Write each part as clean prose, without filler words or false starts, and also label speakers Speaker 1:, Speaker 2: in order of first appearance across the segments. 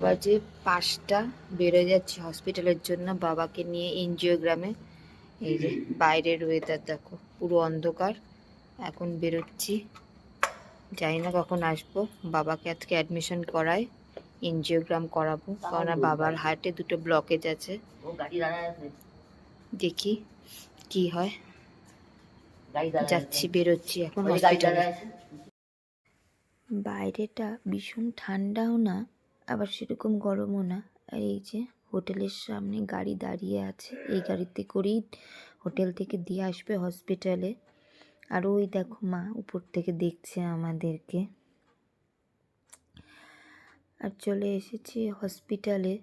Speaker 1: বাজে 5টা, বেরোয় যাচ্ছি হসপিটালের জন্য বাবাকে নিয়ে এনজিওগ্রামে। এই যে বাইরের ওয়েদার দেখো, পুরো অন্ধকার। এখন বেরোচ্ছি, জানি না কখন আসবো। বাবাকে আজকে অ্যাডমিশন করায়, এনজিওগ্রাম করাবো, কারণ বাবার হার্টে 2টো ব্লকেজ আছে। দেখি কি হয়। যাচ্ছি, বেরোচ্ছি এখন হসপিটালে। বাইরেটা ভীষণ ঠান্ডাও না, আবার সেরকম গরমও না। আর এই যে হোটেলের সামনে গাড়ি দাঁড়িয়ে আছে, এই গাড়িতে করেই হোটেল থেকে দিয়ে আসবে হসপিটালে। আর ওই দেখো মা উপর থেকে দেখছে আমাদেরকে। আর চলে এসেছি হসপিটালে,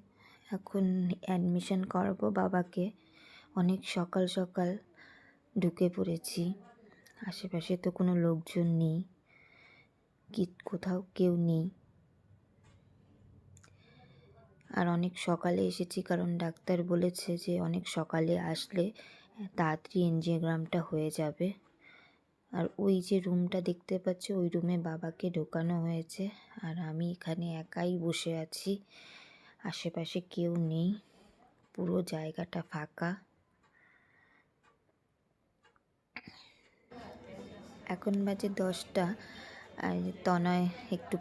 Speaker 1: এখন অ্যাডমিশন করাবো বাবাকে। অনেক সকাল সকাল ঢুকে পড়েছি, আশেপাশে তো কোনো লোকজন নেই, কোথাও কেউ নেই। আর অনেক সকালে এসেছি, কারণ ডাক্তার বলেছে যে অনেক সকালে আসলে তাড়াতাড়ি এনজিওগ্রামটা হয়ে যাবে। আর ওই যে রুমটা দেখতে পাচ্ছ, ওই রুমে বাবাকে ঢোকানো হয়েছে। আর আমি এখানে একাই বসে আছি, আশেপাশে কেউ নেই, পুরো জায়গাটা ফাঁকা। এখন বাজে 10টা। আর তনয় একটু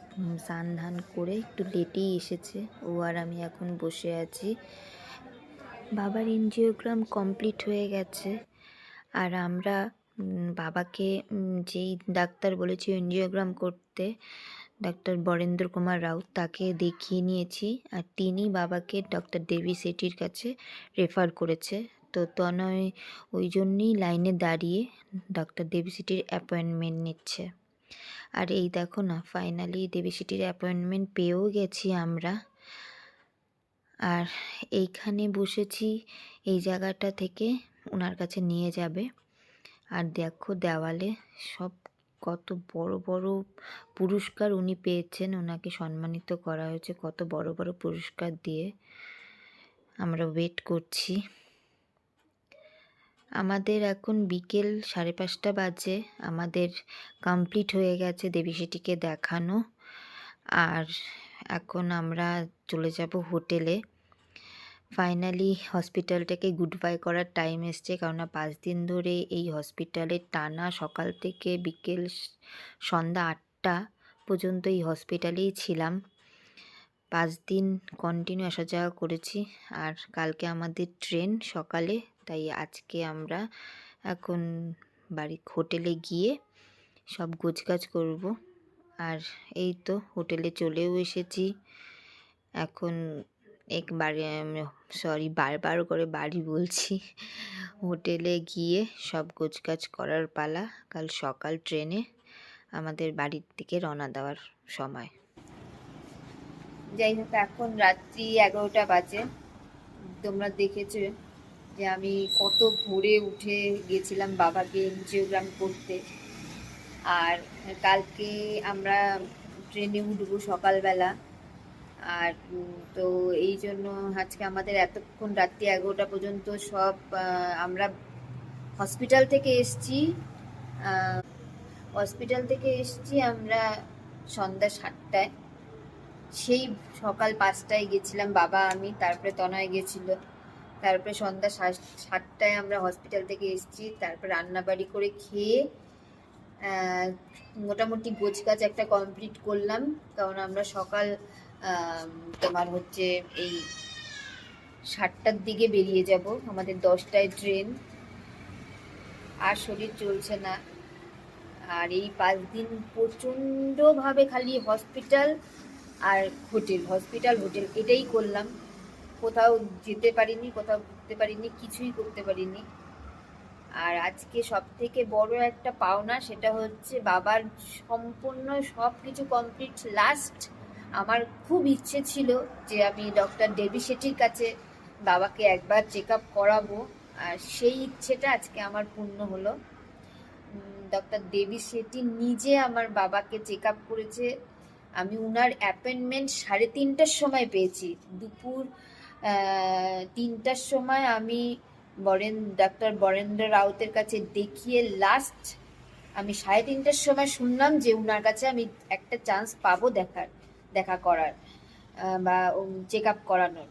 Speaker 1: স্নান ধান করে একটু লেটেই এসেছে, ও আর আমি এখন বসে আছি। বাবার এনজিওগ্রাম কমপ্লিট হয়ে গেছে। আর আমরা বাবাকে যেই ডাক্তার বলেছি এনজিওগ্রাম করতে, ডাক্তার বরেন্দ্র কুমার রাউত, তাকে দেখিয়ে নিয়েছি। আর তিনি বাবাকে ডক্টর দেবী সেঠির কাছে রেফার করেছে। তো তনয় ওই জন্যই লাইনে দাঁড়িয়ে ডক্টর দেবী সেঠির অ্যাপয়েন্টমেন্ট নিচ্ছে। আর এই দেখো না, ফাইনালি দেবী সেঠির অ্যাপয়েন্টমেন্ট পেয়েও গেছি আমরা। আর এইখানে বসেছি, এই জায়গাটা থেকে ওনার কাছে নিয়ে যাবে। আর দেখো দেওয়ালে সব কত বড় বড় পুরস্কার উনি পেয়েছেন, ওনাকে সম্মানিত করা হয়েছে কত বড় বড় পুরস্কার দিয়ে। আমরা ওয়েট করছি। আমাদের এখন বিকেল 5:30 বাজে, আমাদের কমপ্লিট হয়ে গেছে দেবী সেঠিকে দেখানো। আর এখন আমরা চলে যাব হোটেলে। ফাইনালি হসপিটালটাকে গুড বাই করার টাইম এসছে, কারণ 5 দিন ধরে এই হসপিটালে টানা সকাল থেকে বিকেল সন্ধ্যা 8টা পর্যন্ত এই হসপিটালেই ছিলাম। 5 দিন কন্টিনিউ আসা যাওয়া করেছি। আর কালকে আমাদের ট্রেন সকালে, তাই আজকে আমরা এখন হোটেলে গিয়ে সব গোছগাছ করব। আর এই তো হোটেলে চলেও এসেছি। এখন বারবার করে বাড়ি বলছি। হোটেলে গিয়ে সব গোছগাছ করার পালা, কাল সকাল ট্রেনে আমাদের বাড়ির দিকে রওনা দেওয়ার সময়। যাই হোক, এখন রাত্রি 11টা বাজে। তোমরা দেখেছো যে আমি কত ভোরে উঠে গেছিলাম বাবাকে এনজিওগ্রাম করতে। আর কালকে আমরা ট্রেনে উঠবো সকালবেলা। আর তো এই জন্য আজকে আমাদের এতক্ষণ রাত্রি 11টা পর্যন্ত সব আমরা হসপিটাল থেকে এসছি আমরা সন্ধ্যা 7টায়। সেই সকাল 5টায় গেছিলাম বাবা আমি, তারপরে তনয় গেছিল। তারপরে সন্ধ্যা 7টায় আমরা হসপিটাল থেকে এসছি। তারপর রান্নাবাড়ি করে খেয়ে মোটামুটি গোছগাছ একটা কমপ্লিট করলাম, কারণ আমরা সকাল তোমার হচ্ছে এই 7টার দিকে বেরিয়ে যাব, আমাদের 10টায় ট্রেন। আর শরীর চলছে না। আর এই 5 দিন প্রচণ্ডভাবে খালি হসপিটাল আর হসপিটাল হোটেল এটাই করলাম। কোথাও যেতে পারিনি, কোথাও ঘুরতে পারিনি, কিছুই করতে পারিনি। আর আজকে সব থেকে বড় একটা পাওনা, সেটা হচ্ছে বাবার সম্পূর্ণ সব কিছু কমপ্লিট। লাস্ট আমার খুব ইচ্ছে ছিল যে আমি ডক্টর দেবী সেঠির কাছে বাবাকে একবার চেক আপ করাবো, আর সেই ইচ্ছেটা আজকে আমার পূর্ণ হলো। ডক্টর দেবী সেঠি নিজে আমার বাবাকে চেক আপ করেছে। আমি উনার অ্যাপয়েন্টমেন্ট 3:30টার সময় পেয়েছি। দুপুর 3টার সময় আমি ডাক্তার বরেন্দ্র রাউতের কাছে দেখিয়ে লাস্ট আমি 3:30টার সময় শুনলাম যে উনার কাছে আমি একটা চান্স পাবো দেখা করার। বা চেক আপ করানোর।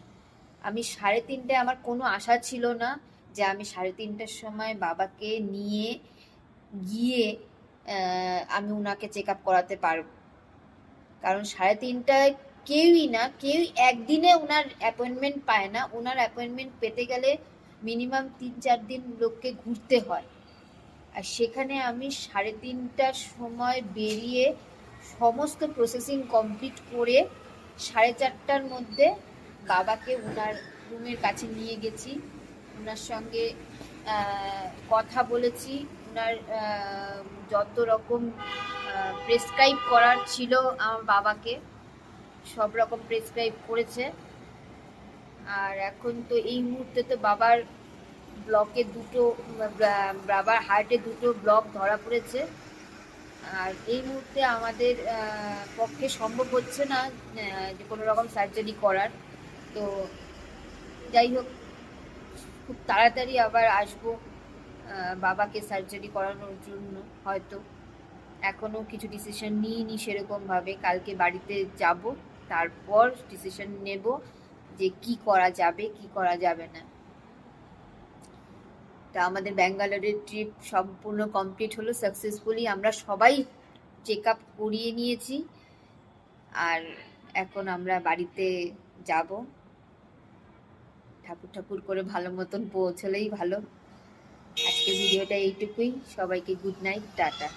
Speaker 1: আমি 3:30টায়, আমার কোনো আশা ছিল না যে আমি 3:30টার সময় বাবাকে নিয়ে গিয়ে আমি ওনাকে চেক আপ করাতে পারবো। কারণ 3:30টায় কেউই একদিনে ওনার অ্যাপয়েন্টমেন্ট পায় না। ওনার অ্যাপয়েন্টমেন্ট পেতে গেলে মিনিমাম 3-4 দিন লোককে ঘুরতে হয়। আর সেখানে আমি 3:30টার সময় বেরিয়ে সমস্ত প্রসেসিং কমপ্লিট করে 4:30টার মধ্যে বাবাকে ওনার রুমের কাছে নিয়ে গেছি। ওনার সঙ্গে কথা বলেছি। ওনার যত রকম প্রেসক্রাইব করার ছিল আমার বাবাকে সব রকম প্রেসক্রাইব করেছে। আর এখন তো এই মুহূর্তে তো বাবার বাবার হার্টে 2টো ব্লক ধরা পড়েছে। আর এই মুহূর্তে আমাদের পক্ষে সম্ভব হচ্ছে না যে কোনো রকম সার্জারি করার। তো যাই হোক, খুব তাড়াতাড়ি আবার আসবো বাবাকে সার্জারি করানোর জন্য। হয়তো এখনো কিছু ডিসিশন নিইনি সেরকমভাবে। কালকে বাড়িতে যাব, তারপর ডিসিশন নেব যে কি করা যাবে কি করা যাবে না। তা আমাদের ব্যাঙ্গালোরের ট্রিপ সম্পূর্ণ কমপ্লিট হলো সাকসেসফুলি। আমরা সবাই চেক আপ করিয়ে নিয়েছি। আর এখন আমরা বাড়িতে যাব। ঠাকুর করে ভালো মতন পৌঁছলেই ভালো। আজকে ভিডিওটা এইটুকুই। সবাইকে গুড নাইট, টাটা।